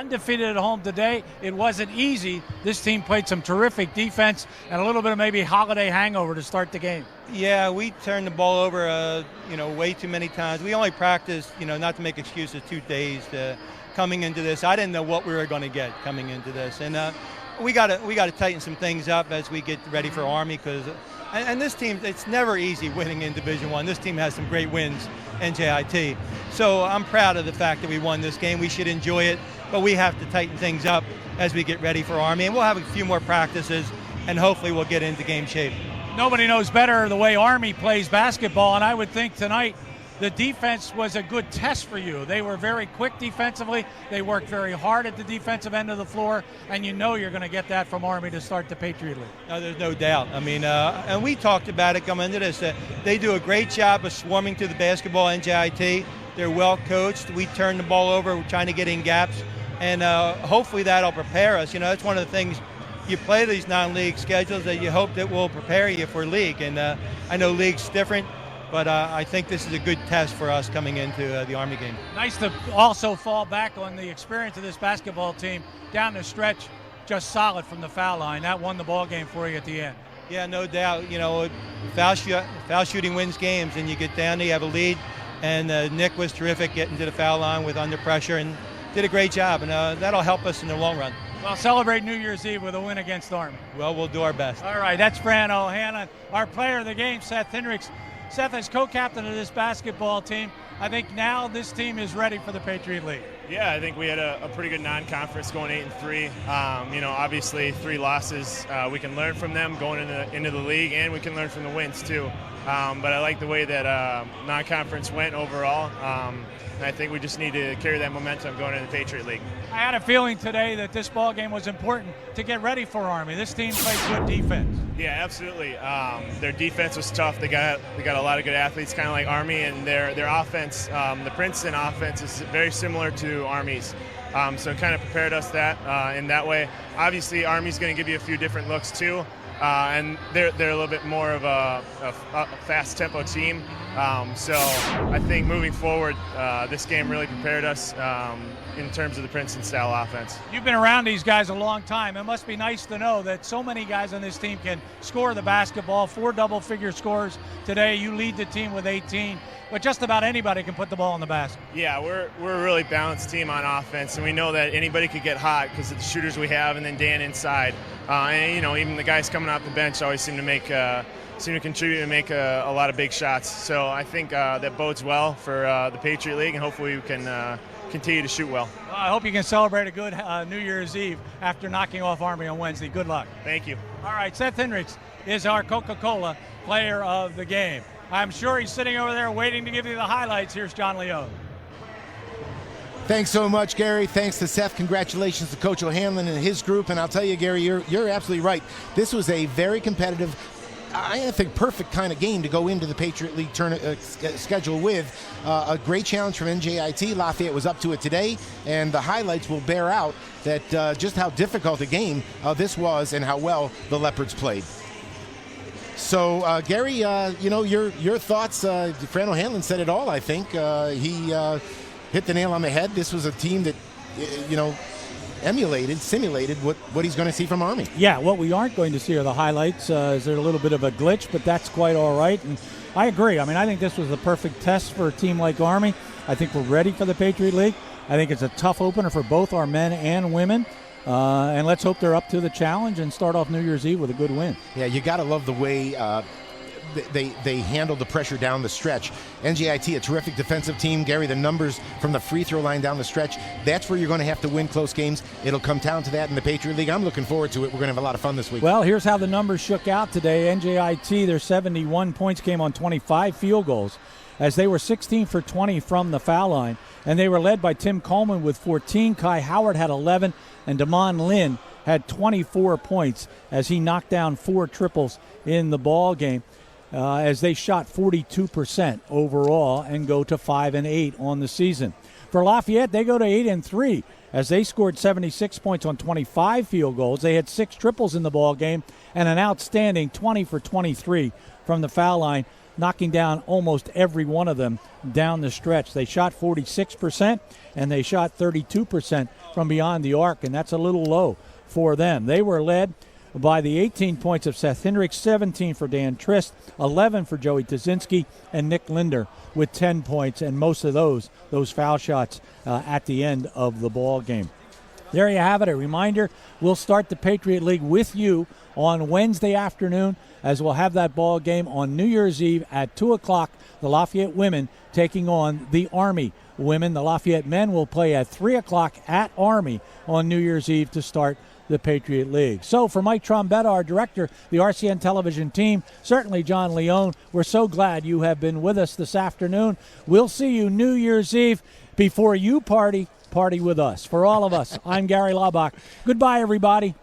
undefeated at home today. It wasn't easy. This team played some terrific defense and a little bit of maybe holiday hangover to start the game. Yeah, we turned the ball over, way too many times. We only practiced, not to make excuses, 2 days coming into this. I didn't know what we were going to get coming into this, and we got to tighten some things up as we get ready for Army, because and this team, it's never easy winning in Division I. This team has some great wins, NJIT. So I'm proud of the fact that we won this game. We should enjoy it, but we have to tighten things up as we get ready for Army, and we'll have a few more practices, and hopefully we'll get into game shape. Nobody knows better the way Army plays basketball, and I would think tonight the defense was a good test for you. They were very quick defensively. They worked very hard at the defensive end of the floor, and you're going to get that from Army to start the Patriot League. No, there's no doubt. I mean, and we talked about it coming into this. They do a great job of swarming to the basketball, NJIT. They're well coached. We turn the ball over. We're trying to get in gaps, and hopefully that'll prepare us. That's one of the things. You play these non-league schedules that you hope that will prepare you for league, and I know league's different, but I think this is a good test for us coming into the Army game. Nice to also fall back on the experience of this basketball team down the stretch, just solid from the foul line. That won the ball game for you at the end. Yeah, no doubt. Foul shooting wins games, and you get down there, you have a lead, and Nick was terrific getting to the foul line with under pressure and did a great job, and that'll help us in the long run. Well, celebrate New Year's Eve with a win against Army. Well, we'll do our best. All right, that's Fran O'Hanlon, our player of the game, Seth Hendricks. Seth, as co-captain of this basketball team, I think now this team is ready for the Patriot League. Yeah, I think we had a pretty good non-conference going 8-3. Obviously 3 losses. We can learn from them going into the league, and we can learn from the wins too. But I like the way that non-conference went overall. And I think we just need to carry that momentum going into the Patriot League. I had a feeling today that this ball game was important to get ready for Army. This team plays good defense. Yeah, absolutely. Their defense was tough. They got a lot of good athletes, kind of like Army, and their offense, the Princeton offense, is very similar to Army's. So it kind of prepared us in that way. Obviously, Army's going to give you a few different looks too. And they're a little bit more of a fast tempo team. So I think moving forward, this game really prepared us in terms of the Princeton style offense. You've been around these guys a long time. It must be nice to know that so many guys on this team can score the basketball, 4 double-figure scores today. You lead the team with 18, but just about anybody can put the ball in the basket. Yeah, we're a really balanced team on offense, and we know that anybody could get hot because of the shooters we have, and then Dan inside. And even the guys coming off the bench always seem to contribute and make a lot of big shots. So I think that bodes well for the Patriot League, and hopefully we can continue to shoot well. I hope you can celebrate a good New Year's Eve after knocking off Army on Wednesday. Good luck. Thank you. All right, Seth Hendricks is our Coca-Cola player of the game. I'm sure he's sitting over there waiting to give you the highlights. Here's John Leone. Thanks so much, Gary. Thanks to Seth. Congratulations to Coach O'Hanlon and his group. And I'll tell you, Gary, you're absolutely right. This was a very competitive, I think, perfect kind of game to go into the Patriot League schedule with. A great challenge from NJIT. Lafayette was up to it today, and the highlights will bear out that just how difficult a game this was and how well the Leopards played. So, Gary, your thoughts. Fran O'Hanlon said it all, I think. He hit the nail on the head. This was a team that, simulated what he's going to see from Army. Yeah, what we aren't going to see are the highlights. Is there a little bit of a glitch, but that's quite all right. And I agree. I mean, I think this was the perfect test for a team like Army. I think we're ready for the Patriot League. I think it's a tough opener for both our men and women. And let's hope they're up to the challenge and start off New Year's Eve with a good win. Yeah, you got to love the way they handled the pressure down the stretch. NJIT, a terrific defensive team. Gary, the numbers from the free throw line down the stretch, that's where you're going to have to win close games. It'll come down to that in the Patriot League. I'm looking forward to it. We're going to have a lot of fun this week. Well, here's how the numbers shook out today. NJIT, their 71 points came on 25 field goals, as they were 16 for 20 from the foul line. And they were led by Tim Coleman with 14. Kai Howard had 11. And Damon Lynn had 24 points as he knocked down 4 triples in the ball game. As they shot 42% overall and go to 5-8 on the season. For Lafayette, they go to 8-3 as they scored 76 points on 25 field goals. They had 6 triples in the ball game and an outstanding 20 for 23 from the foul line, knocking down almost every one of them down the stretch. They shot 46% and they shot 32% from beyond the arc, and that's a little low for them. They were led by the 18 points of Seth Hendricks, 17 for Dan Trist, 11 for Joey Tazinski, and Nick Linder with 10 points, and most of those foul shots at the end of the ball game. There you have it. A reminder, we'll start the Patriot League with you on Wednesday afternoon, as we'll have that ball game on New Year's Eve at 2 o'clock. The Lafayette women taking on the Army women. The Lafayette men will play at 3 o'clock at Army on New Year's Eve to start the Patriot League. So for Mike Trombetta, our director, the RCN television team, certainly John Leone, we're so glad you have been with us this afternoon. We'll see you New Year's Eve. Before you party with us. For all of us, I'm Gary Laubach. Goodbye, everybody.